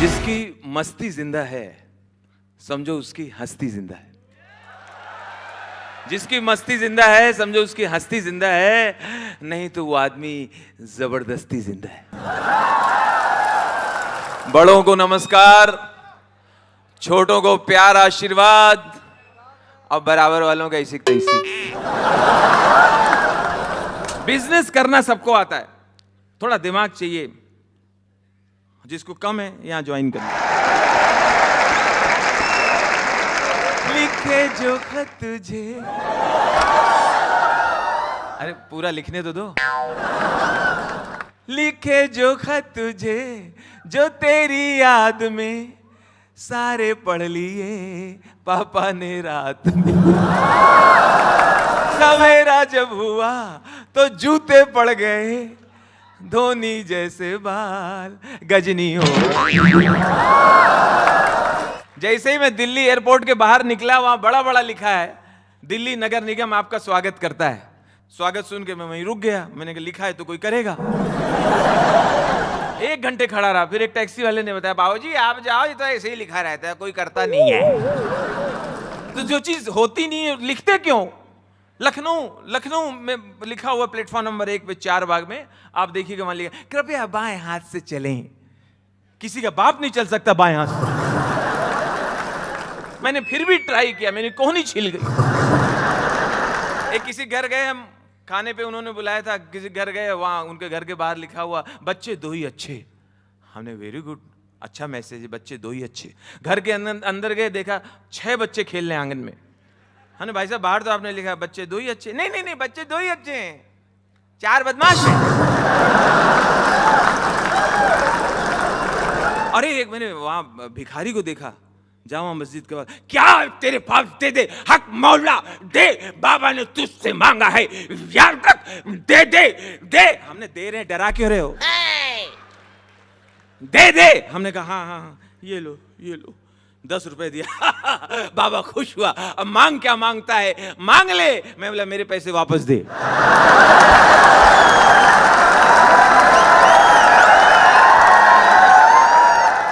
जिसकी मस्ती जिंदा है समझो उसकी हस्ती जिंदा है। जिसकी मस्ती जिंदा है समझो उसकी हस्ती जिंदा है, नहीं तो वो आदमी जबरदस्ती जिंदा है। बड़ों को नमस्कार, छोटों को प्यार आशीर्वाद और बराबर वालों का ऐसी तैसी। बिजनेस करना सबको आता है, थोड़ा दिमाग चाहिए। जिसको कम है यहां ज्वाइन करना। लिखे जो खत तुझे, अरे पूरा लिखने तो दो। लिखे जो खत तुझे जो तेरी याद में, सारे पढ़ लिए पापा ने रात में। सवेरा जब हुआ तो जूते पड़ गए, धोनी जैसे बाल गजनी हो। जैसे ही मैं दिल्ली एयरपोर्ट के बाहर निकला, वहां बड़ा बड़ा लिखा है, दिल्ली नगर निगम आपका स्वागत करता है। स्वागत सुन के मैं वहीं रुक गया। मैंने कहा लिखा है तो कोई करेगा। 1 घंटे खड़ा रहा, फिर एक टैक्सी वाले ने बताया बाबूजी आप जाओ, ये तो ऐसे ही लिखा रहता है, कोई करता नहीं है। तो जो चीज होती नहीं है लिखते क्यों? लखनऊ में लिखा हुआ प्लेटफॉर्म नंबर 1 पे 4 बाग में, आप देखिएगा वहां लिखा कृपया बाएं हाथ से चलें। किसी का बाप नहीं चल सकता बाएं हाथ से। मैंने फिर भी ट्राई किया, मेरी कोहनी छिल गई। एक किसी घर गए हम खाने पे, उन्होंने बुलाया था, किसी घर गए, वहां उनके घर के बाहर लिखा हुआ बच्चे 2 ही अच्छे। हमने वेरी गुड, अच्छा मैसेज है, बच्चे 2 ही अच्छे। घर के अंदर गए, देखा 6 बच्चे खेल रहे हैं आंगन में। हाँ भाई साहब बाहर तो आपने लिखा बच्चे 2 ही अच्छे। नहीं बच्चे 2 ही अच्छे हैं, 4 बदमाश हैं। अरे एक मैंने वहां भिखारी को देखा जामा मस्जिद के बाद, क्या तेरे पास दे दे, हक मौला दे, बाबा ने तुझसे मांगा है, यार तक दे दे दे। हमने दे रहे हैं, डरा क्यों रहे हो? दे दे। हमने कहा हाँ ये लो 10 रुपए दिया। बाबा खुश हुआ। अब मांग क्या मांगता है, मांग ले। मैं बोला मेरे पैसे वापस दे।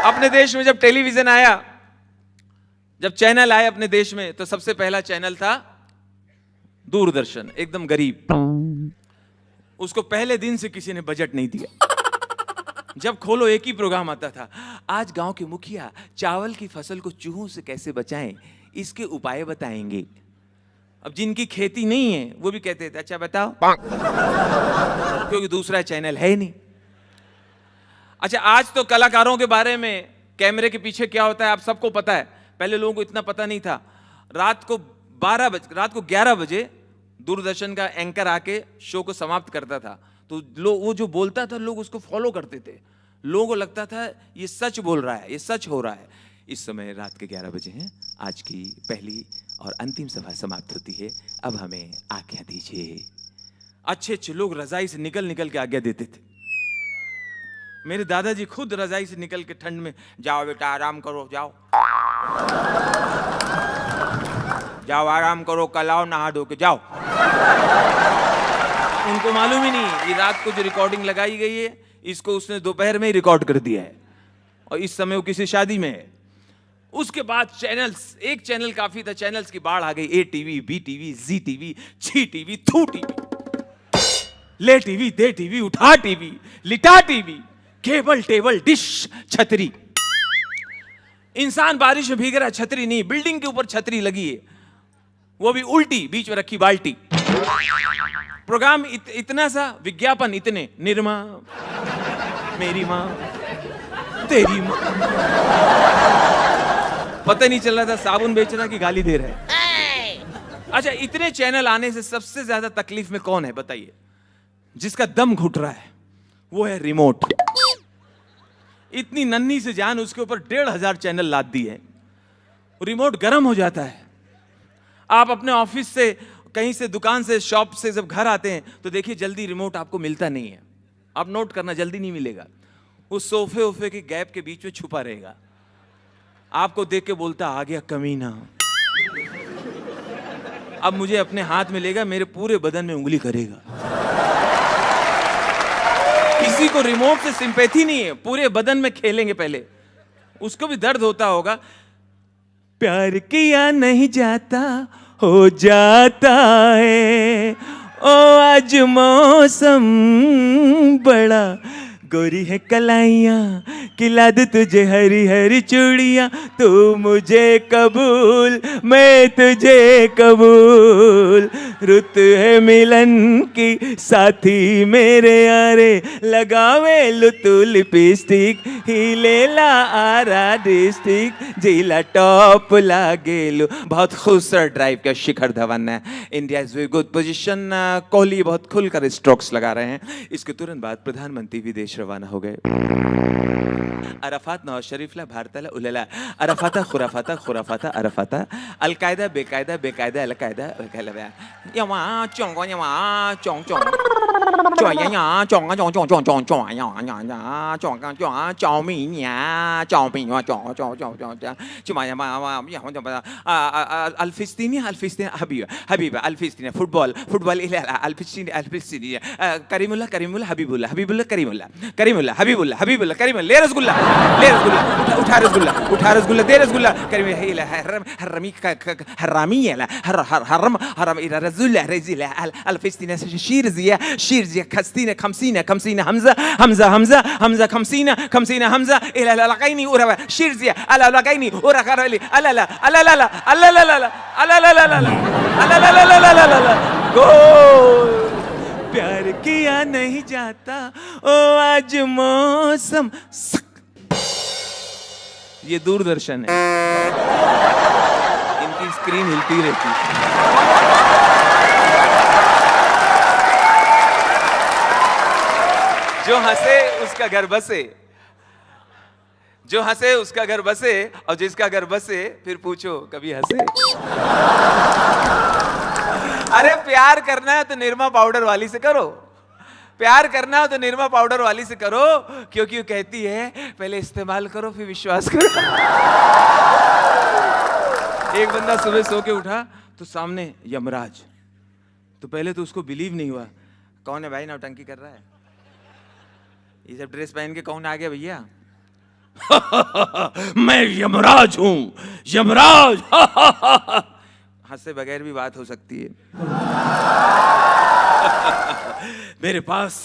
अपने देश में जब टेलीविजन आया, जब चैनल आए अपने देश में, तो सबसे पहला चैनल था दूरदर्शन, एकदम गरीब। उसको पहले दिन से किसी ने बजट नहीं दिया। जब खोलो एक ही प्रोग्राम आता था, आज गांव के मुखिया चावल की फसल को चूहों से कैसे बचाएं, इसके उपाय बताएंगे। अब जिनकी खेती नहीं है वो भी कहते थे अच्छा बताओ, क्योंकि दूसरा चैनल है ही नहीं। अच्छा आज तो कलाकारों के बारे में, कैमरे के पीछे क्या होता है आप सबको पता है। पहले लोगों को इतना पता नहीं था। रात को 11 बजे दूरदर्शन का एंकर आके शो को समाप्त करता था, तो वो जो बोलता था लोग उसको फॉलो करते थे। लोगों को लगता था ये सच बोल रहा है, ये सच हो रहा है। इस समय रात के 11 बजे हैं, आज की पहली और अंतिम सभा समाप्त होती है, अब हमें आज्ञा दीजिए। अच्छे लोग रजाई से निकल के आज्ञा देते थे। मेरे दादाजी खुद रजाई से निकल के ठंड में, जाओ बेटा आराम करो, जाओ आराम करो, कल आओ नहा धो के जाओ। उनको मालूम ही नहीं ये रात को जो रिकॉर्डिंग लगाई गई है, इसको उसने दोपहर में ही रिकॉर्ड कर दिया है, और इस समय वो किसी शादी में है। उसके बाद चैनल्स, एक चैनल काफी था, चैनल्स की बाढ़ आ गई। ए टीवी, बी टीवी, जी टीवी, छी टीवी, थू टीवी, ले टीवी, दे टीवी, उठा टीवी, लिटा टीवी, केबल टेबल डिश, छतरी। इंसान बारिश में भीग रहा, छतरी नहीं, बिल्डिंग के ऊपर छतरी लगी है, वो भी उल्टी, बीच में रखी बाल्टी। प्रोग्राम इतना सा, विज्ञापन इतने, निरमा, मेरी माँ, तेरी माँ। पता नहीं चल रहा था साबुन बेच रहा कि गाली दे रहा है। अच्छा इतने चैनल आने से सबसे ज्यादा तकलीफ में कौन है बताइए? जिसका दम घुट रहा है, वो है रिमोट। इतनी नन्ही से जान, उसके ऊपर 1,500 चैनल लाद दी है। रिमोट गर्म हो जाता है। आप अपने ऑफिस से, कहीं से, दुकान से, शॉप से जब घर आते हैं तो देखिए जल्दी रिमोट आपको मिलता नहीं है। आप नोट करना, जल्दी नहीं मिलेगा। उस सोफे वोफे के गैप के बीच में छुपा रहेगा। आपको देख के बोलता आ गया कमीना। अब मुझे अपने हाथ में लेगा, मेरे पूरे बदन में उंगली करेगा। किसी को रिमोट से सिंपैथी नहीं है, पूरे बदन में खेलेंगे पहले। उसको भी दर्द होता होगा। प्यार किया नहीं जाता, हो जाता है। ओ आज मौसम बड़ा, गोरी है कलाइयाँ, खिला दूं तुझे हरी हरी चूड़ियाँ, तू मुझे कबूल, मैं तुझे कबूल। रुत है मिलन की साथी मेरे यारे, लगावे लुतु लिपस्टिक, हिलेला आरा डिस्ट्रिक्ट, जिला टॉप लागेलू। बहुत खूबसूरत ड्राइव किया शिखर धवन ने। India is very good position. Kohli बहुत खुलकर स्ट्रोक्स लगा रहे हैं। इसके तुरंत बाद प्रधानमंत्री विदेश रवाना हो गए। अरफात नवाज शरीफला भारताला उलला, अरफाता खुराफाता खुराफाता अरफाता, अलकायदा बेकायदा बेकायदा अलकायदा अलकायदा, यवा चोंग यवा चोंग चोंग चोंग या चोंग चोंग चोंग चोंग चोंग चोंग या या चोंग चोंग चोंग मिन या चोंग मिन या चोंग चोंग चोंग चोंग चुमा या या अल्फिस्तीनी अल्फिस्तीनी हबीबा हबीबा अल्फिस्तीनी फुटबॉल फुटबॉल इला अल्फिस्तीनी अल्फिस्तीनी करीमुल्लाह करीमुल्लाह हबीबुल्लाह हबीबुल्लाह करीमुल्लाह करीमुल्लाह हबीबुल्लाह हबीबुल्लाह करीमुल्लाह ले रसगुल्ला उठा रसगुल्ला दे रसगुल्ला करीम हिला हरमी हरामी है हरम हरम इरा रजुल्ला रजिला अल्फिस्तीना शीरजिया शीरजिया खस्तीना खमसीना खमसीना हमजा हमजा हमजा हमजा खमसीना खमसीना हमजा इला लकाइनी उरा शीरजिया अला लकाइनी उरा करली अला ला अला ला अला ला ला अला ला ला अला ला ला ला गोल। प्यार किया नहीं जाता, ओ आज मौसम। ये दूरदर्शन है, इनकी स्क्रीन हिलती रहती है। जो हंसे उसका घर बसे, जो हंसे उसका घर बसे, और जिसका घर बसे फिर पूछो कभी हंसे। अरे प्यार करना है तो निरमा पाउडर वाली से करो, प्यार करना हो तो निरमा पाउडर वाली से करो, क्योंकि वो कहती है पहले इस्तेमाल करो फिर विश्वास करो। एक बंदा सुबह सो के उठा तो सामने यमराज, तो पहले तो उसको बिलीव नहीं हुआ, कौन है भाई नौटंकी कर रहा है, ये सब ड्रेस पहन के कौन आ गया भैया। मैं यमराज हूं, यमराज। हंसे बगैर भी बात हो सकती है। मेरे पास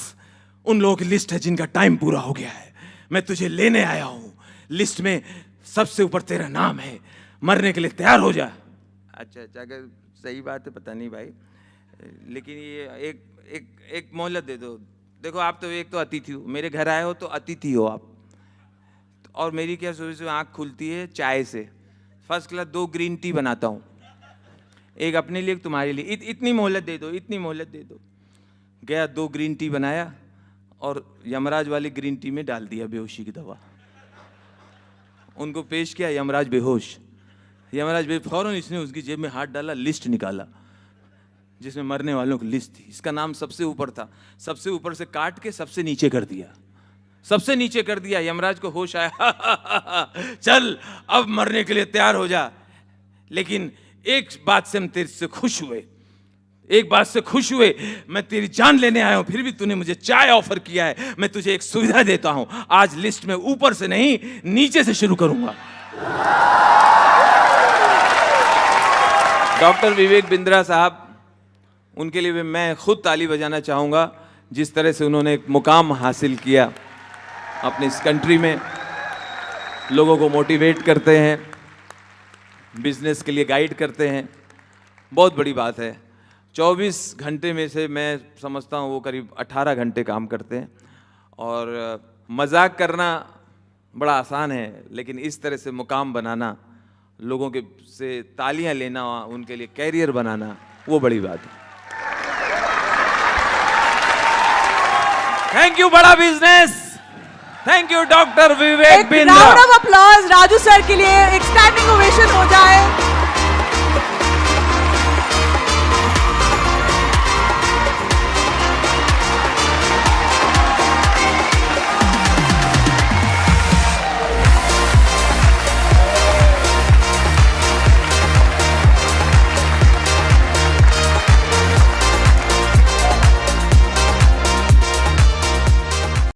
उन लोगों की लिस्ट है जिनका टाइम पूरा हो गया है, मैं तुझे लेने आया हूं। लिस्ट में सबसे ऊपर तेरा नाम है, मरने के लिए तैयार हो जा। अच्छा अच्छा, अगर सही बात है पता नहीं भाई, लेकिन ये एक मोहलत दे दो। देखो आप तो एक तो अतिथि हो, मेरे घर आए हो तो अतिथि हो आप, और मेरी क्या सुबह सुबह आँख खुलती है चाय से, फर्स्ट क्लास 2 ग्रीन टी बनाता हूँ, एक अपने लिए एक तुम्हारे लिए। इतनी मोहलत दे दो, इतनी मोहलत दे दो। गया 2 ग्रीन टी बनाया और यमराज वाली ग्रीन टी में डाल दिया बेहोशी की दवा, उनको पेश किया, यमराज बेहोश। यमराज फौरन इसने उसकी जेब में हाथ डाला, लिस्ट निकाला जिसमें मरने वालों की लिस्ट थी। इसका नाम सबसे ऊपर था, सबसे ऊपर से काट के सबसे नीचे कर दिया, सबसे नीचे कर दिया। यमराज को होश आया, चल अब मरने के लिए तैयार हो जा, लेकिन एक बात से हम तेरे से खुश हुए, एक बात से खुश हुए, मैं तेरी जान लेने आया हूं, फिर भी तूने मुझे चाय ऑफर किया है, मैं तुझे एक सुविधा देता हूं, आज लिस्ट में ऊपर से नहीं नीचे से शुरू करूंगा। डॉक्टर विवेक बिंद्रा साहब, उनके लिए मैं खुद ताली बजाना चाहूंगा, जिस तरह से उन्होंने एक मुकाम हासिल किया अपने इस कंट्री में, लोगों को मोटिवेट करते हैं, बिजनेस के लिए गाइड करते हैं, बहुत बड़ी बात है। 24 घंटे में से मैं समझता हूँ वो करीब 18 घंटे काम करते हैं, और मजाक करना बड़ा आसान है, लेकिन इस तरह से मुकाम बनाना, लोगों के से तालियां लेना, उनके लिए कैरियर बनाना, वो बड़ी बात है। थैंक यू बड़ा business, thank you doctor Vivek Bindra. Round of applause Raju sir के लिए, एक स्टैंडिंग ओवेशन हो जाए।